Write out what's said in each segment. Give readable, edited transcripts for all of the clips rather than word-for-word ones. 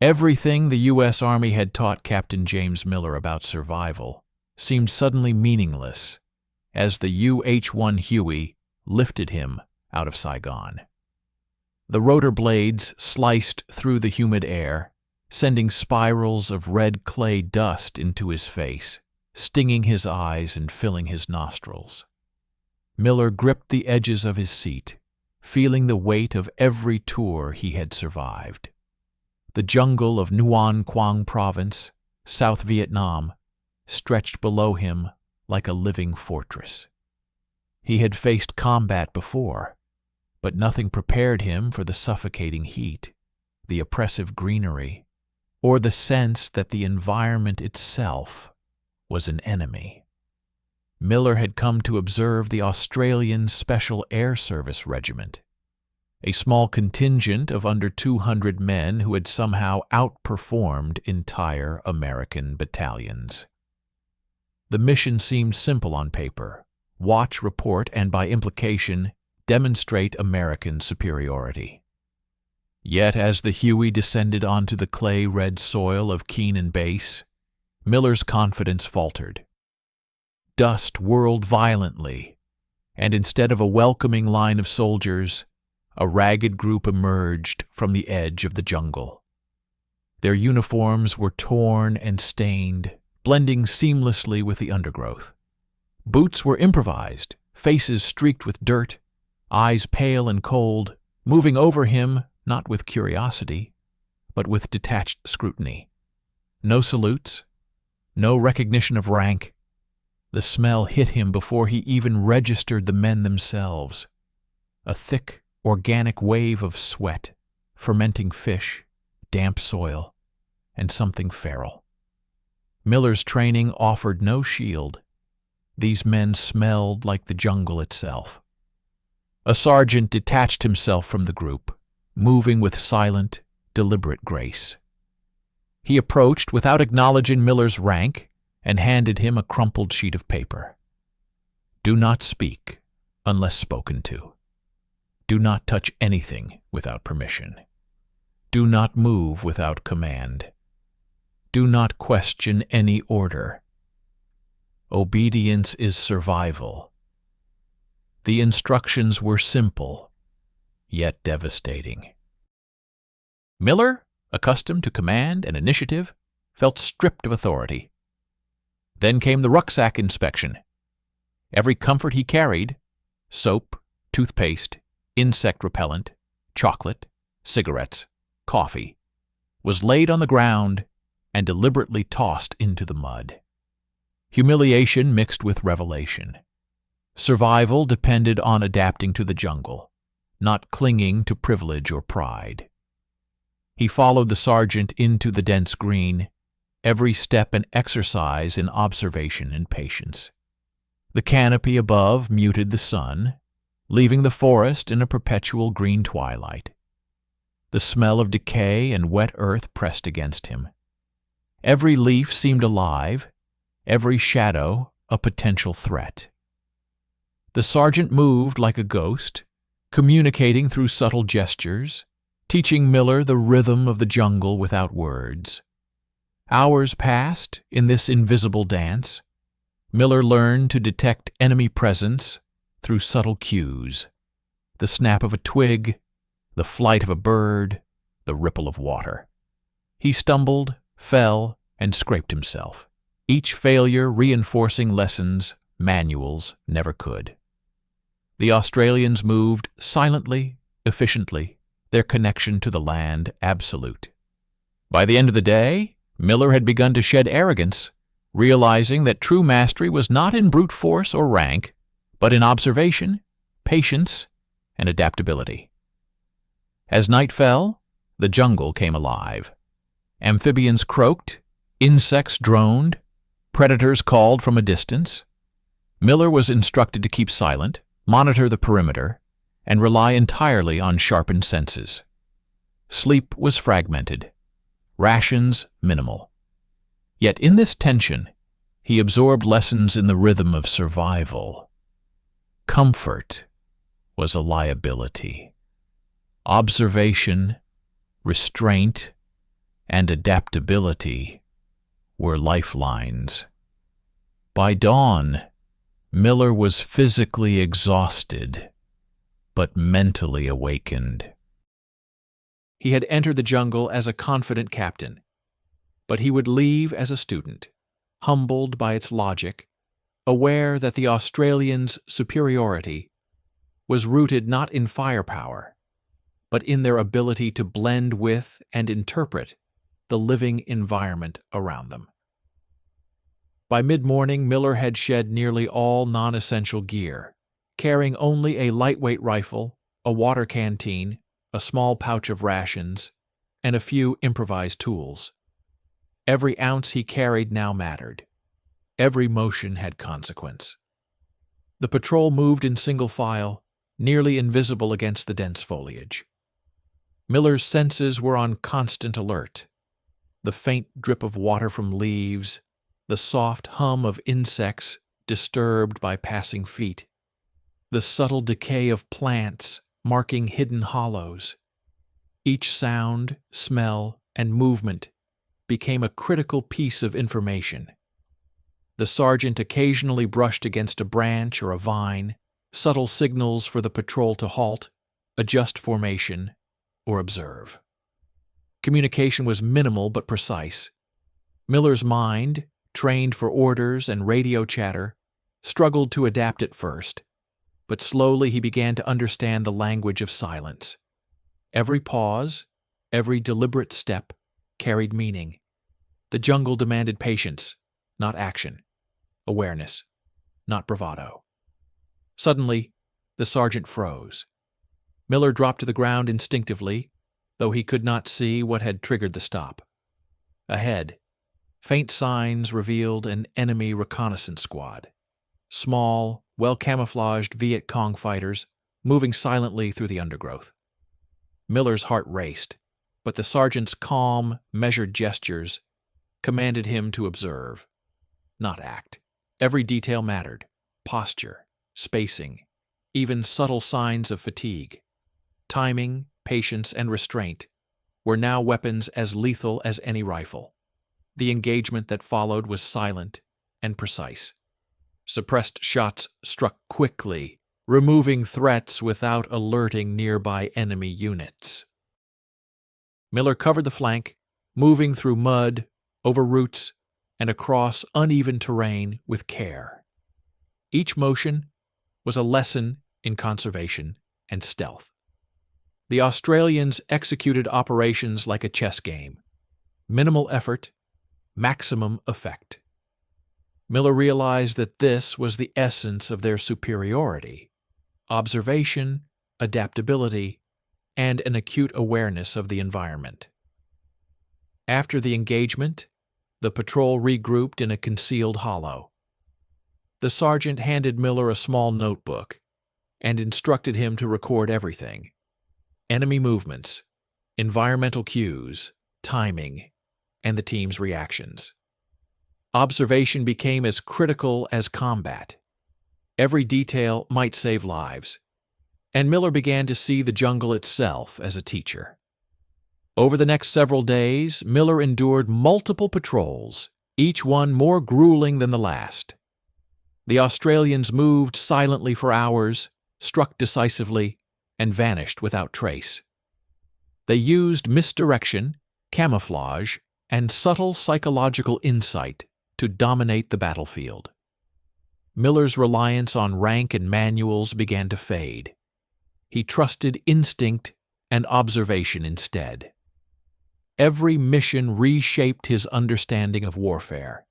Everything the U.S. Army had taught Captain James Miller about survival seemed suddenly meaningless as the UH-1 Huey lifted him out of Saigon. The rotor blades sliced through the humid air, sending spirals of red clay dust into his face, stinging his eyes and filling his nostrils. Miller gripped the edges of his seat, feeling the weight of every tour he had survived. The jungle of Nguyen Quang Province, South Vietnam, stretched below him like a living fortress. He had faced combat before, but nothing prepared him for the suffocating heat, the oppressive greenery, or the sense that the environment itself was an enemy. Miller had come to observe the Australian Special Air Service Regiment, a small contingent of under 200 men who had somehow outperformed entire American battalions. The mission seemed simple on paper: watch, report, and by implication, demonstrate American superiority. Yet as the Huey descended onto the clay-red soil of Keenan Base, Miller's confidence faltered. Dust whirled violently, and instead of a welcoming line of soldiers, a ragged group emerged from the edge of the jungle. Their uniforms were torn and stained, blending seamlessly with the undergrowth. Boots were improvised, faces streaked with dirt, eyes pale and cold, moving over him not with curiosity, but with detached scrutiny. No salutes, no recognition of rank. The smell hit him before he even registered the men themselves. A thick, organic wave of sweat, fermenting fish, damp soil, and something feral. Miller's training offered no shield. These men smelled like the jungle itself. A sergeant detached himself from the group, moving with silent, deliberate grace. He approached without acknowledging Miller's rank and handed him a crumpled sheet of paper. Do not speak unless spoken to. Do not touch anything without permission. Do not move without command. Do not question any order. Obedience is survival. The instructions were simple, yet devastating. Miller, accustomed to command and initiative, felt stripped of authority. Then came the rucksack inspection. Every comfort he carried, soap, toothpaste, insect repellent, chocolate, cigarettes, coffee, was laid on the ground and deliberately tossed into the mud. Humiliation mixed with revelation. Survival depended on adapting to the jungle, not clinging to privilege or pride. He followed the sergeant into the dense green, every step an exercise in observation and patience. The canopy above muted the sun, leaving the forest in a perpetual green twilight. The smell of decay and wet earth pressed against him. Every leaf seemed alive, every shadow a potential threat. The sergeant moved like a ghost, communicating through subtle gestures, teaching Miller the rhythm of the jungle without words. Hours passed in this invisible dance. Miller learned to detect enemy presence through subtle cues: the snap of a twig, the flight of a bird, the ripple of water. He stumbled, fell, and scraped himself, each failure reinforcing lessons manuals never could. The Australians moved silently, efficiently, their connection to the land absolute. By the end of the day, Miller had begun to shed arrogance, realizing that true mastery was not in brute force or rank, but in observation, patience, and adaptability. As night fell, the jungle came alive. Amphibians croaked, insects droned, predators called from a distance. Miller was instructed to keep silent, monitor the perimeter, and rely entirely on sharpened senses. Sleep was fragmented, rations minimal. Yet in this tension, he absorbed lessons in the rhythm of survival. Comfort was a liability. Observation, restraint, and adaptability were lifelines. By dawn, Miller was physically exhausted, but mentally awakened. He had entered the jungle as a confident captain, but he would leave as a student, humbled by its logic, aware that the Australians' superiority was rooted not in firepower, but in their ability to blend with and interpret the living environment around them. By mid-morning, Miller had shed nearly all non-essential gear, carrying only a lightweight rifle, a water canteen, a small pouch of rations, and a few improvised tools. Every ounce he carried now mattered. Every motion had consequence. The patrol moved in single file, nearly invisible against the dense foliage. Miller's senses were on constant alert. The faint drip of water from leaves, the soft hum of insects disturbed by passing feet, the subtle decay of plants marking hidden hollows. Each sound, smell, and movement became a critical piece of information. The sergeant occasionally brushed against a branch or a vine, subtle signals for the patrol to halt, adjust formation, or observe. Communication was minimal but precise. Miller's mind, trained for orders and radio chatter, struggled to adapt at first, but slowly he began to understand the language of silence. Every pause, every deliberate step, carried meaning. The jungle demanded patience, not action, awareness, not bravado. Suddenly, the sergeant froze. Miller dropped to the ground instinctively, though he could not see what had triggered the stop. Ahead, faint signs revealed an enemy reconnaissance squad. Small, well-camouflaged Viet Cong fighters moving silently through the undergrowth. Miller's heart raced, but the sergeant's calm, measured gestures commanded him to observe, not act. Every detail mattered: posture, spacing, even subtle signs of fatigue. Timing, patience, and restraint were now weapons as lethal as any rifle. The engagement that followed was silent and precise. Suppressed shots struck quickly, removing threats without alerting nearby enemy units. Miller covered the flank, moving through mud, over roots, and across uneven terrain with care. Each motion was a lesson in conservation and stealth. The Australians executed operations like a chess game. Minimal effort, maximum effect. Miller realized that this was the essence of their superiority: observation, adaptability, and an acute awareness of the environment. After the engagement, the patrol regrouped in a concealed hollow. The sergeant handed Miller a small notebook and instructed him to record everything: enemy movements, environmental cues, timing, and the team's reactions. Observation became as critical as combat. Every detail might save lives, and Miller began to see the jungle itself as a teacher. Over the next several days, Miller endured multiple patrols, each one more grueling than the last. The Australians moved silently for hours, struck decisively, and vanished without trace. They used misdirection, camouflage, and subtle psychological insight to dominate the battlefield. Miller's reliance on rank and manuals began to fade. He trusted instinct and observation instead. Every mission reshaped his understanding of warfare.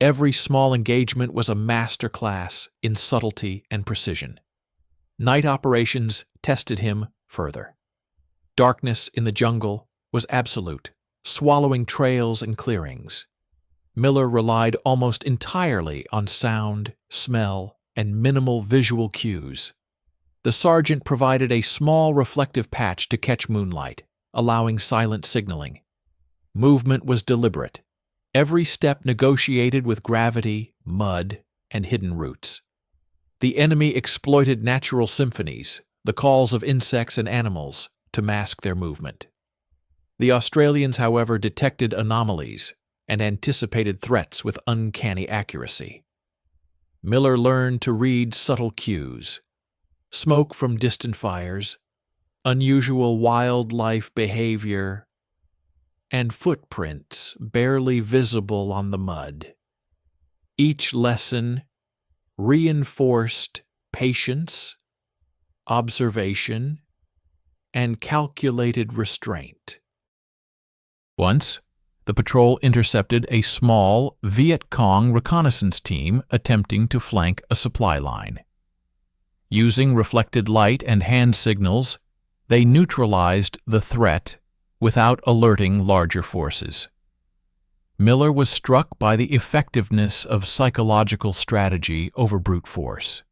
Every small engagement was a master class in subtlety and precision. Night operations tested him further. Darkness in the jungle was absolute, swallowing trails and clearings. Miller relied almost entirely on sound, smell, and minimal visual cues. The sergeant provided a small reflective patch to catch moonlight, allowing silent signaling. Movement was deliberate, every step negotiated with gravity, mud, and hidden roots. The enemy exploited natural symphonies, the calls of insects and animals, to mask their movement. The Australians, however, detected anomalies and anticipated threats with uncanny accuracy. Miller learned to read subtle cues: smoke from distant fires, unusual wildlife behavior, and footprints barely visible on the mud. Each lesson reinforced patience, observation, and calculated restraint. Once, the patrol intercepted a small Viet Cong reconnaissance team attempting to flank a supply line. Using reflected light and hand signals, they neutralized the threat without alerting larger forces. Miller was struck by the effectiveness of psychological strategy over brute force.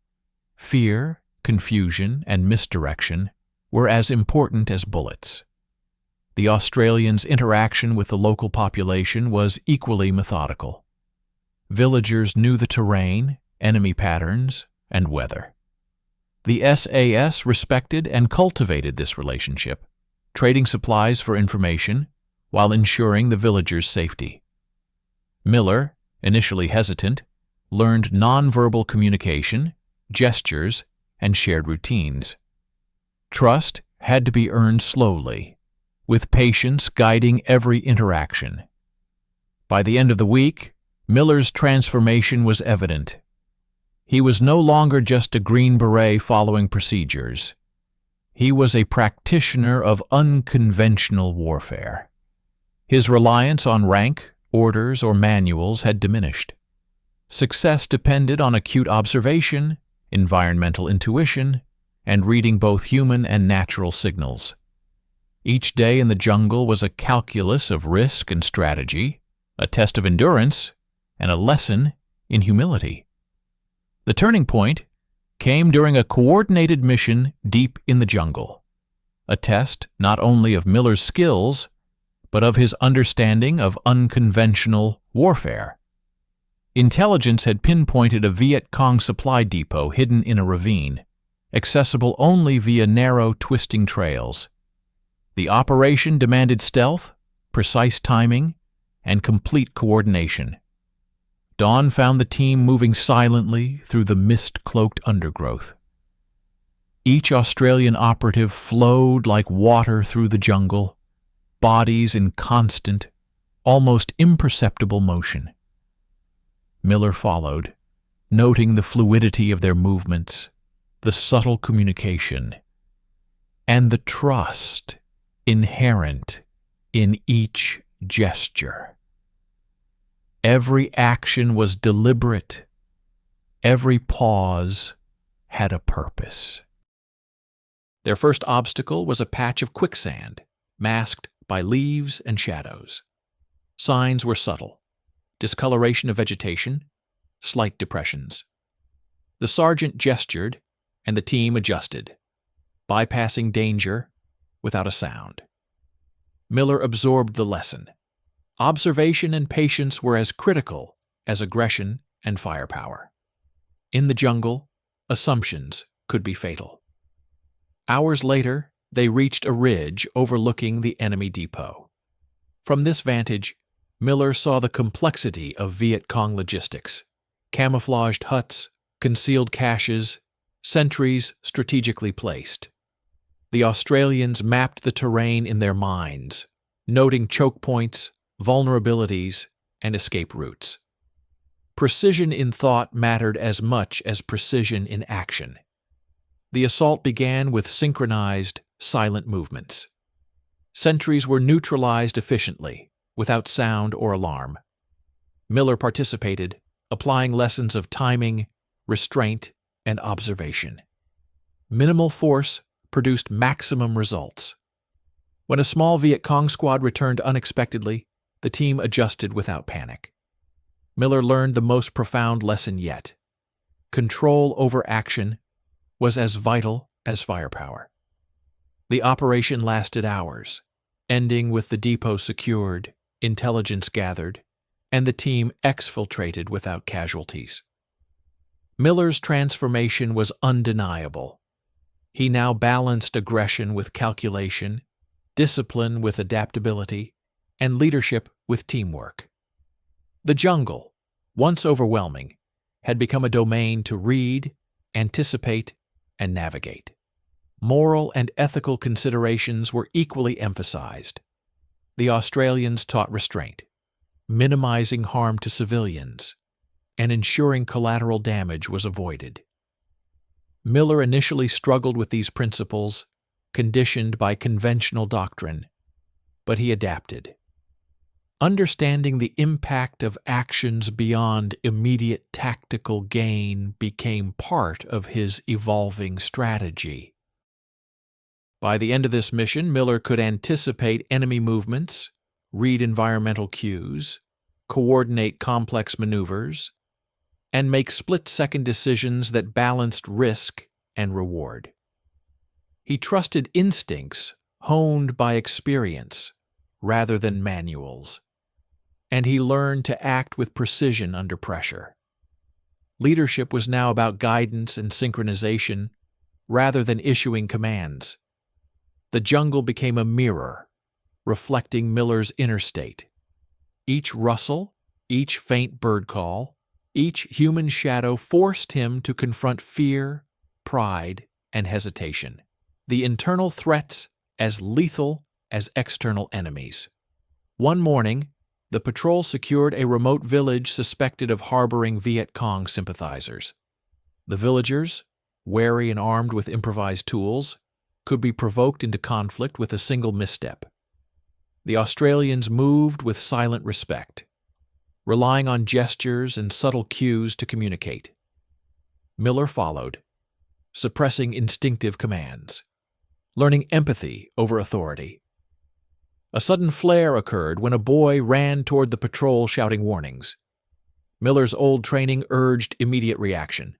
Fear, confusion, and misdirection were as important as bullets. The Australians' interaction with the local population was equally methodical. Villagers knew the terrain, enemy patterns, and weather. The SAS respected and cultivated this relationship, trading supplies for information while ensuring the villagers' safety. Miller, initially hesitant, learned nonverbal communication, gestures, and shared routines. Trust had to be earned slowly, with patience guiding every interaction. By the end of the week, Miller's transformation was evident. He was no longer just a Green Beret following procedures. He was a practitioner of unconventional warfare. His reliance on rank, orders, or manuals had diminished. Success depended on acute observation, environmental intuition, and reading both human and natural signals. Each day in the jungle was a calculus of risk and strategy, a test of endurance, and a lesson in humility. The turning point came during a coordinated mission deep in the jungle, a test not only of Miller's skills, but of his understanding of unconventional warfare. Intelligence had pinpointed a Viet Cong supply depot hidden in a ravine, accessible only via narrow, twisting trails. The operation demanded stealth, precise timing, and complete coordination. Dawn found the team moving silently through the mist-cloaked undergrowth. Each Australian operative flowed like water through the jungle, bodies in constant, almost imperceptible motion. Miller followed, noting the fluidity of their movements, the subtle communication, and the trust inherent in each gesture. Every action was deliberate. Every pause had a purpose. Their first obstacle was a patch of quicksand, masked by leaves and shadows. Signs were subtle: discoloration of vegetation, slight depressions. The sergeant gestured, and the team adjusted, bypassing danger without a sound. Miller absorbed the lesson. Observation and patience were as critical as aggression and firepower. In the jungle, assumptions could be fatal. Hours later, they reached a ridge overlooking the enemy depot. From this vantage, Miller saw the complexity of Viet Cong logistics: camouflaged huts, concealed caches, sentries strategically placed. The Australians mapped the terrain in their minds, noting choke points, vulnerabilities, and escape routes. Precision in thought mattered as much as precision in action. The assault began with synchronized, silent movements. Sentries were neutralized efficiently, without sound or alarm. Miller participated, applying lessons of timing, restraint, and observation. Minimal force produced maximum results. When a small Viet Cong squad returned unexpectedly, the team adjusted without panic. Miller learned the most profound lesson yet: control over action was as vital as firepower. The operation lasted hours, ending with the depot secured, intelligence gathered, and the team exfiltrated without casualties. Miller's transformation was undeniable. He now balanced aggression with calculation, discipline with adaptability, and leadership with teamwork. The jungle, once overwhelming, had become a domain to read, anticipate, and navigate. Moral and ethical considerations were equally emphasized. The Australians taught restraint, minimizing harm to civilians, and ensuring collateral damage was avoided. Miller initially struggled with these principles, conditioned by conventional doctrine, but he adapted. Understanding the impact of actions beyond immediate tactical gain became part of his evolving strategy. By the end of this mission, Miller could anticipate enemy movements, read environmental cues, coordinate complex maneuvers, and make split-second decisions that balanced risk and reward. He trusted instincts honed by experience rather than manuals, and he learned to act with precision under pressure. Leadership was now about guidance and synchronization rather than issuing commands. The jungle became a mirror, reflecting Miller's inner state. Each rustle, each faint bird call, each human shadow forced him to confront fear, pride, and hesitation, the internal threats as lethal as external enemies. One morning, the patrol secured a remote village suspected of harboring Viet Cong sympathizers. The villagers, wary and armed with improvised tools, could be provoked into conflict with a single misstep. The Australians moved with silent respect, relying on gestures and subtle cues to communicate. Miller followed, suppressing instinctive commands, learning empathy over authority. A sudden flare occurred when a boy ran toward the patrol shouting warnings. Miller's old training urged immediate reaction,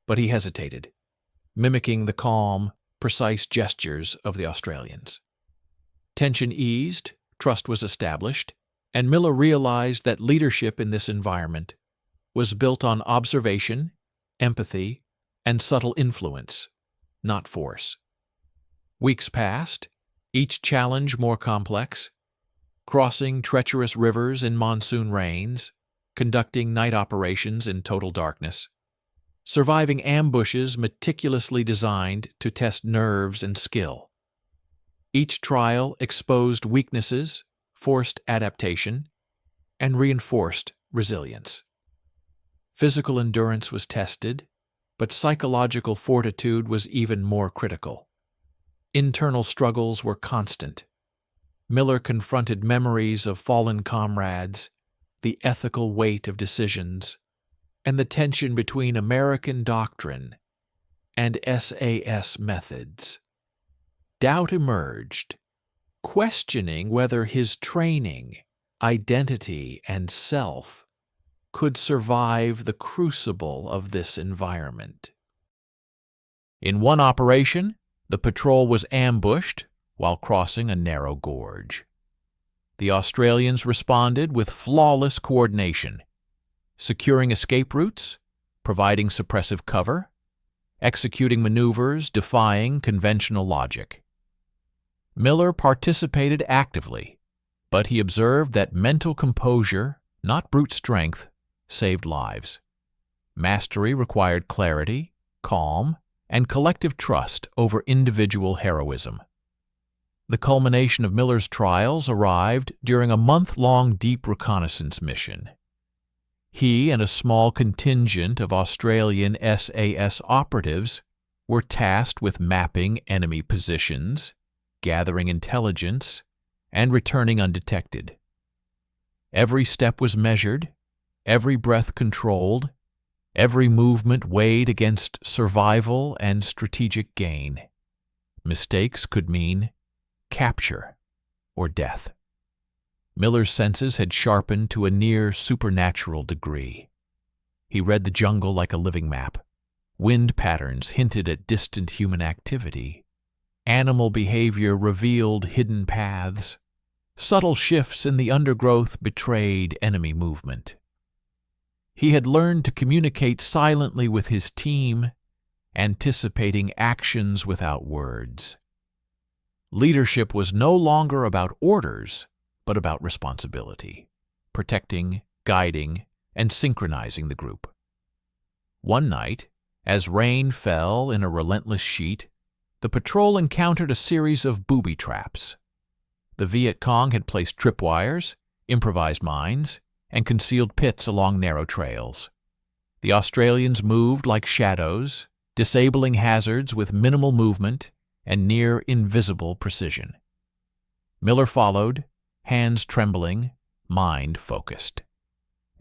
but he hesitated, mimicking the calm, precise gestures of the Australians. Tension eased, trust was established, and Miller realized that leadership in this environment was built on observation, empathy, and subtle influence, not force. Weeks passed, each challenge more complex, crossing treacherous rivers in monsoon rains, conducting night operations in total darkness, surviving ambushes meticulously designed to test nerves and skill. Each trial exposed weaknesses, forced adaptation, and reinforced resilience. Physical endurance was tested, but psychological fortitude was even more critical. Internal struggles were constant. Miller confronted memories of fallen comrades, the ethical weight of decisions, and the tension between American doctrine and SAS methods. Doubt emerged, questioning whether his training, identity, and self could survive the crucible of this environment. In one operation, the patrol was ambushed while crossing a narrow gorge. The Australians responded with flawless coordination, securing escape routes, providing suppressive cover, executing maneuvers defying conventional logic. Miller participated actively, but he observed that mental composure, not brute strength, saved lives. Mastery required clarity, calm, and collective trust over individual heroism. The culmination of Miller's trials arrived during a month-long deep reconnaissance mission. He and a small contingent of Australian SAS operatives were tasked with mapping enemy positions, gathering intelligence, and returning undetected. Every step was measured, every breath controlled, every movement weighed against survival and strategic gain. Mistakes could mean capture or death. Miller's senses had sharpened to a near supernatural degree. He read the jungle like a living map. Wind patterns hinted at distant human activity. Animal behavior revealed hidden paths. Subtle shifts in the undergrowth betrayed enemy movement. He had learned to communicate silently with his team, anticipating actions without words. Leadership was no longer about orders, but about responsibility, protecting, guiding, and synchronizing the group. One night, as rain fell in a relentless sheet, the patrol encountered a series of booby traps. The Viet Cong had placed tripwires, improvised mines, and concealed pits along narrow trails. The Australians moved like shadows, disabling hazards with minimal movement and near invisible precision. Miller followed, hands trembling, mind focused.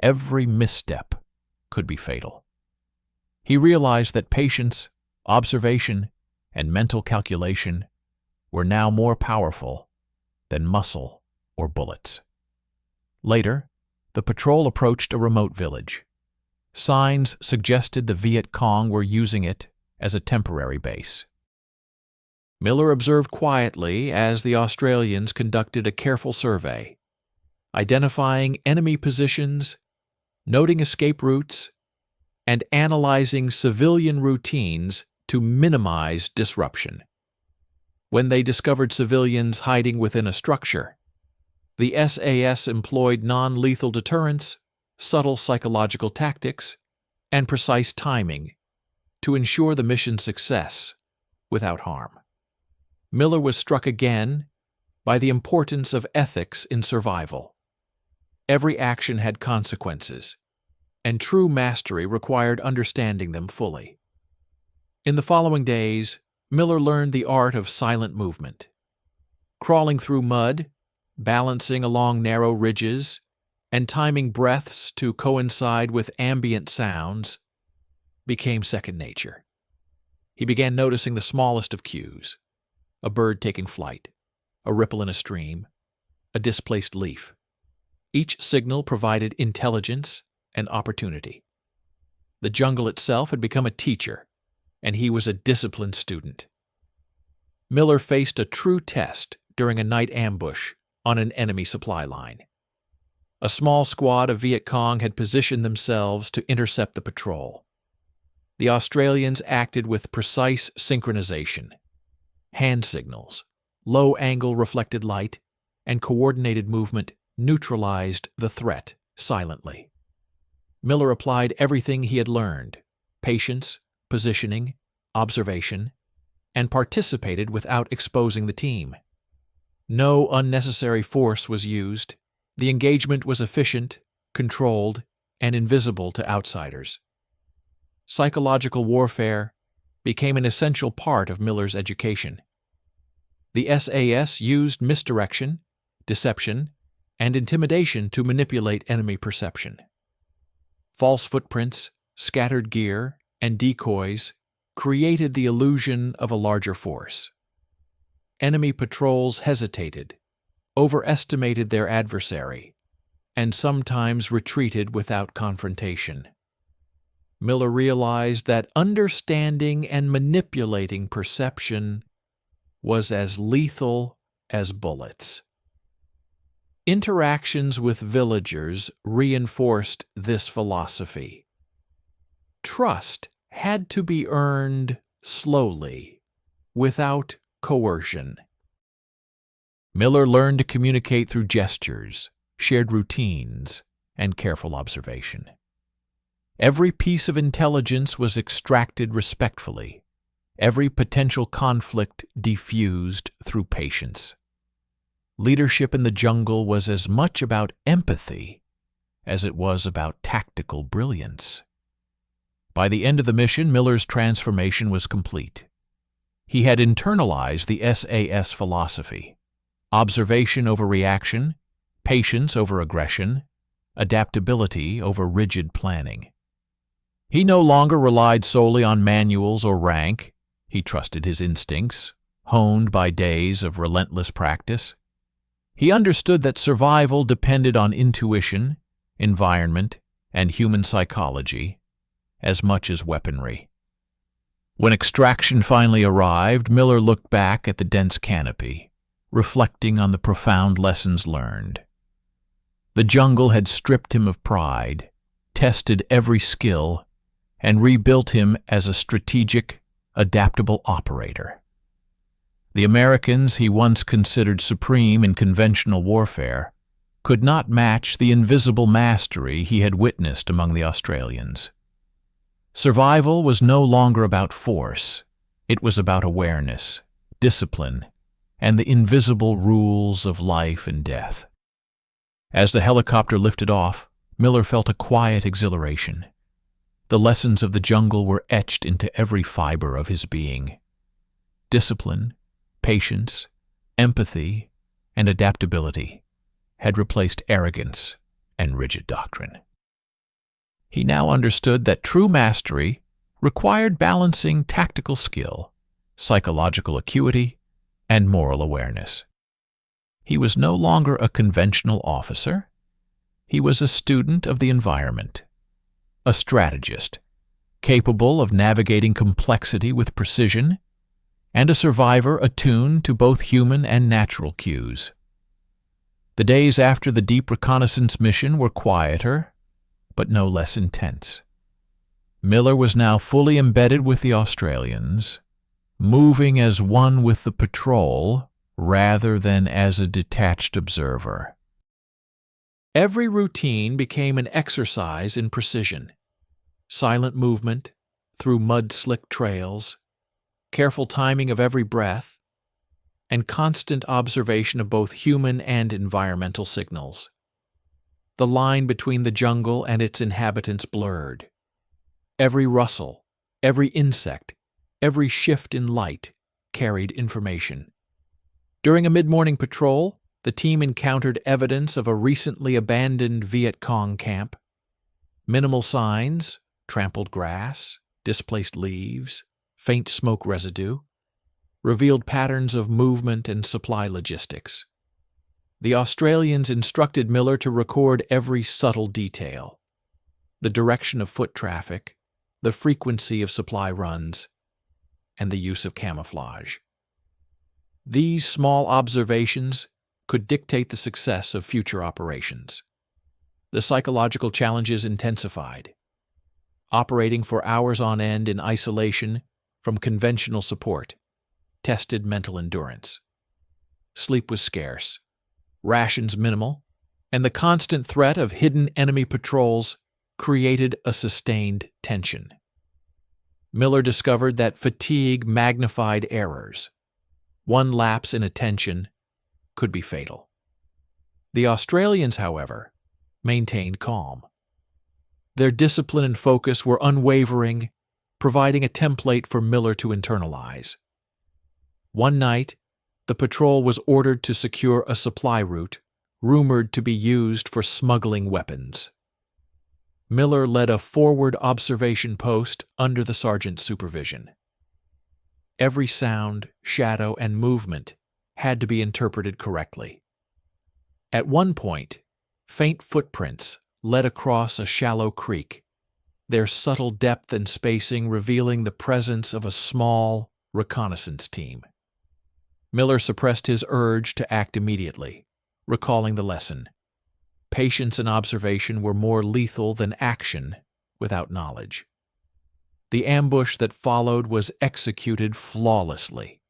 Every misstep could be fatal. He realized that patience, observation, and mental calculation were now more powerful than muscle or bullets. Later, the patrol approached a remote village. Signs suggested the Viet Cong were using it as a temporary base. Miller observed quietly as the Australians conducted a careful survey, identifying enemy positions, noting escape routes, and analyzing civilian routines to minimize disruption. When they discovered civilians hiding within a structure, the SAS employed non-lethal deterrence, subtle psychological tactics, and precise timing to ensure the mission's success without harm. Miller was struck again by the importance of ethics in survival. Every action had consequences, and true mastery required understanding them fully. In the following days, Miller learned the art of silent movement. Crawling through mud, balancing along narrow ridges, and timing breaths to coincide with ambient sounds became second nature. He began noticing the smallest of cues: a bird taking flight, a ripple in a stream, a displaced leaf. Each signal provided intelligence and opportunity. The jungle itself had become a teacher, and he was a disciplined student. Miller faced a true test during a night ambush on an enemy supply line. A small squad of Viet Cong had positioned themselves to intercept the patrol. The Australians acted with precise synchronization. Hand signals, low-angle reflected light, and coordinated movement neutralized the threat silently. Miller applied everything he had learned: patience, positioning, observation, and participated without exposing the team. No unnecessary force was used. The engagement was efficient, controlled, and invisible to outsiders. Psychological warfare became an essential part of Miller's education. The SAS used misdirection, deception, and intimidation to manipulate enemy perception. False footprints, scattered gear, and decoys created the illusion of a larger force. Enemy patrols hesitated, overestimated their adversary, and sometimes retreated without confrontation. Miller realized that understanding and manipulating perception was as lethal as bullets. Interactions with villagers reinforced this philosophy. Trust had to be earned slowly, without coercion. Miller learned to communicate through gestures, shared routines, and careful observation. Every piece of intelligence was extracted respectfully, every potential conflict diffused through patience. Leadership in the jungle was as much about empathy as it was about tactical brilliance. By the end of the mission, Miller's transformation was complete. He had internalized the SAS philosophy: observation over reaction, patience over aggression, adaptability over rigid planning. He no longer relied solely on manuals or rank. He trusted his instincts, honed by days of relentless practice. He understood that survival depended on intuition, environment, and human psychology as much as weaponry. When extraction finally arrived, Miller looked back at the dense canopy, reflecting on the profound lessons learned. The jungle had stripped him of pride, tested every skill, and rebuilt him as a strategic, adaptable operator. The Americans he once considered supreme in conventional warfare could not match the invisible mastery he had witnessed among the Australians. Survival was no longer about force. It was about awareness, discipline, and the invisible rules of life and death. As the helicopter lifted off, Miller felt a quiet exhilaration. The lessons of the jungle were etched into every fiber of his being. Discipline, patience, empathy, and adaptability had replaced arrogance and rigid doctrine. He now understood that true mastery required balancing tactical skill, psychological acuity, and moral awareness. He was no longer a conventional officer. He was a student of the environment, a strategist, capable of navigating complexity with precision, and a survivor attuned to both human and natural cues. The days after the deep reconnaissance mission were quieter, but no less intense. Miller was now fully embedded with the Australians, moving as one with the patrol rather than as a detached observer. Every routine became an exercise in precision. Silent movement through mud-slick trails, careful timing of every breath, and constant observation of both human and environmental signals. The line between the jungle and its inhabitants blurred. Every rustle, every insect, every shift in light carried information. During a mid-morning patrol, the team encountered evidence of a recently abandoned Viet Cong camp. Minimal signs, trampled grass, displaced leaves, faint smoke residue, revealed patterns of movement and supply logistics. The Australians instructed Miller to record every subtle detail: the direction of foot traffic, the frequency of supply runs, and the use of camouflage. These small observations could dictate the success of future operations. The psychological challenges intensified. Operating for hours on end in isolation from conventional support tested mental endurance. Sleep was scarce, rations minimal, and the constant threat of hidden enemy patrols created a sustained tension. Miller discovered that fatigue magnified errors. One lapse in attention could be fatal. The Australians, however, maintained calm. Their discipline and focus were unwavering, providing a template for Miller to internalize. One night, the patrol was ordered to secure a supply route rumored to be used for smuggling weapons. Miller led a forward observation post under the sergeant's supervision. Every sound, shadow, and movement had to be interpreted correctly. At one point, faint footprints led across a shallow creek, their subtle depth and spacing revealing the presence of a small reconnaissance team. Miller suppressed his urge to act immediately, recalling the lesson. Patience and observation were more lethal than action without knowledge. The ambush that followed was executed flawlessly.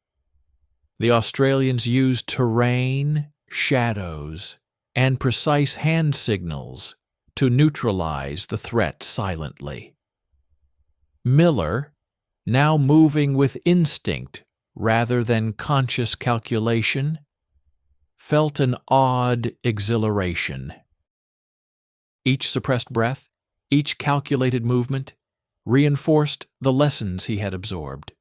The Australians used terrain, shadows, and precise hand signals to neutralize the threat silently. Miller, now moving with instinct rather than conscious calculation, felt an odd exhilaration. Each suppressed breath, each calculated movement, reinforced the lessons he had absorbed.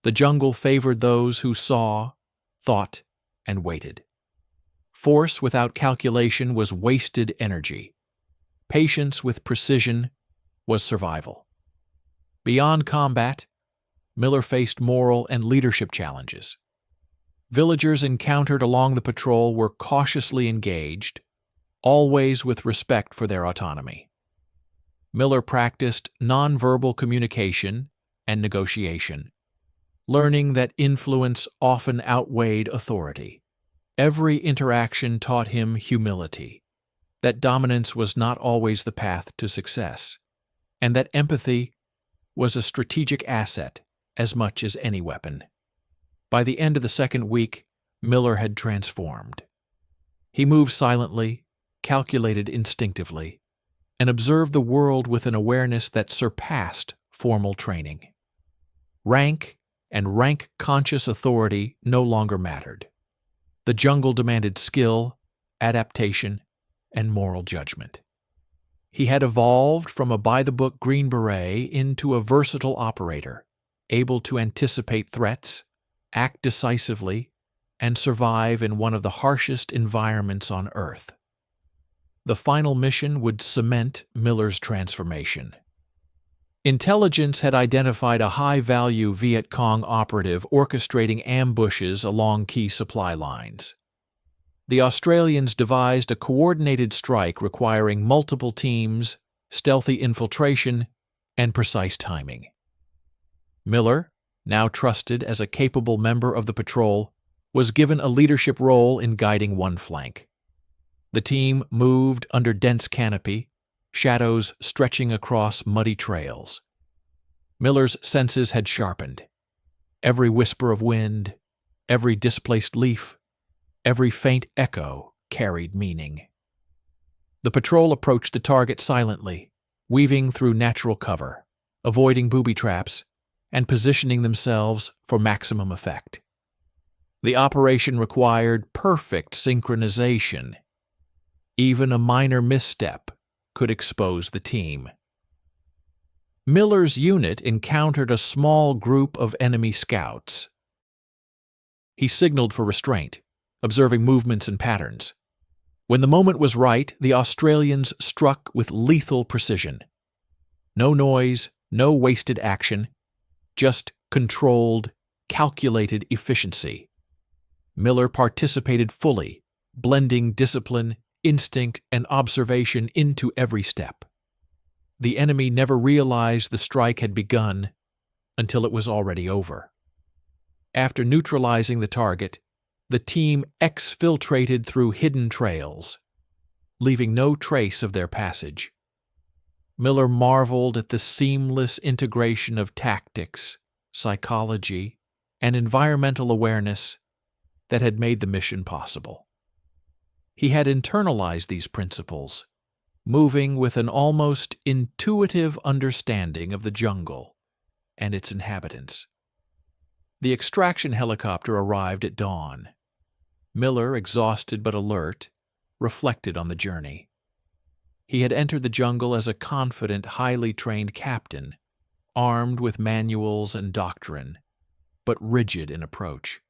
The jungle favored those who saw, thought, and waited. Force without calculation was wasted energy. Patience with precision was survival. Beyond combat, Miller faced moral and leadership challenges. Villagers encountered along the patrol were cautiously engaged, always with respect for their autonomy. Miller practiced nonverbal communication and negotiation, learning that influence often outweighed authority. Every interaction taught him humility, that dominance was not always the path to success, and that empathy was a strategic asset as much as any weapon. By the end of the second week, Miller had transformed. He moved silently, calculated instinctively, and observed the world with an awareness that surpassed formal training. Rank and rank-conscious authority no longer mattered. The jungle demanded skill, adaptation, and moral judgment. He had evolved from a by-the-book Green Beret into a versatile operator, able to anticipate threats, act decisively, and survive in one of the harshest environments on Earth. The final mission would cement Miller's transformation. Intelligence had identified a high-value Viet Cong operative orchestrating ambushes along key supply lines. The Australians devised a coordinated strike requiring multiple teams, stealthy infiltration, and precise timing. Miller, now trusted as a capable member of the patrol, was given a leadership role in guiding one flank. The team moved under dense canopy, shadows stretching across muddy trails. Miller's senses had sharpened. Every whisper of wind, every displaced leaf, every faint echo carried meaning. The patrol approached the target silently, weaving through natural cover, avoiding booby traps, and positioning themselves for maximum effect. The operation required perfect synchronization. Even a minor misstep could expose the team. Miller's unit encountered a small group of enemy scouts. He signaled for restraint, observing movements and patterns. When the moment was right, the Australians struck with lethal precision. No noise, no wasted action, just controlled, calculated efficiency. Miller participated fully, blending discipline, instinct, and observation into every step. The enemy never realized the strike had begun until it was already over. After neutralizing the target, the team exfiltrated through hidden trails, leaving no trace of their passage. Miller marveled at the seamless integration of tactics, psychology, and environmental awareness that had made the mission possible. He had internalized these principles, moving with an almost intuitive understanding of the jungle and its inhabitants. The extraction helicopter arrived at dawn. Miller, exhausted but alert, reflected on the journey. He had entered the jungle as a confident, highly trained captain, armed with manuals and doctrine, but rigid in approach.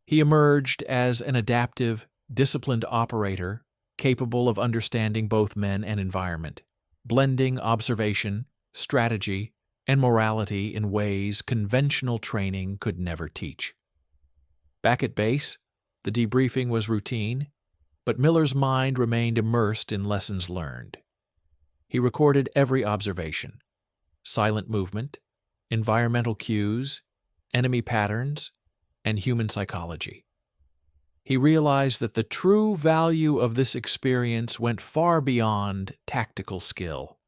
He emerged as an adaptive, disciplined operator capable of understanding both men and environment, blending observation, strategy, and morality in ways conventional training could never teach. Back at base, the debriefing was routine, but Miller's mind remained immersed in lessons learned. He recorded every observation: silent movement, environmental cues, enemy patterns, and human psychology. He realized that the true value of this experience went far beyond tactical skill.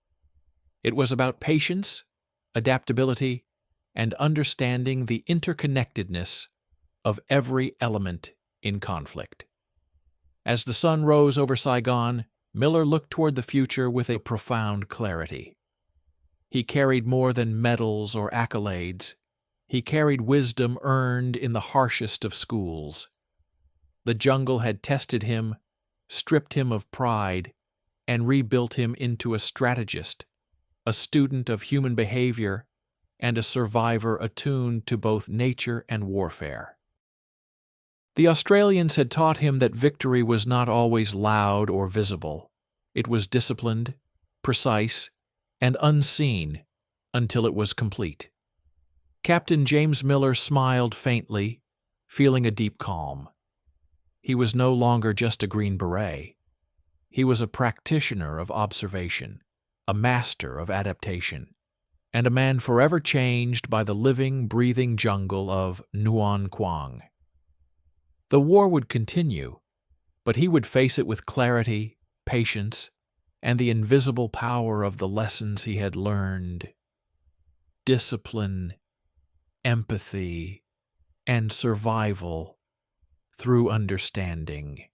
It was about patience, adaptability, and understanding the interconnectedness of every element in conflict. As the sun rose over Saigon, Miller looked toward the future with a profound clarity. He carried more than medals or accolades. He carried wisdom earned in the harshest of schools. The jungle had tested him, stripped him of pride, and rebuilt him into a strategist, a student of human behavior, and a survivor attuned to both nature and warfare. The Australians had taught him that victory was not always loud or visible. It was disciplined, precise, and unseen until it was complete. Captain James Miller smiled faintly, feeling a deep calm. He was no longer just a Green Beret. He was a practitioner of observation, a master of adaptation, and a man forever changed by the living, breathing jungle of Nguyen Quang. The war would continue, but he would face it with clarity, patience, and the invisible power of the lessons he had learned: discipline, empathy, and survival through understanding.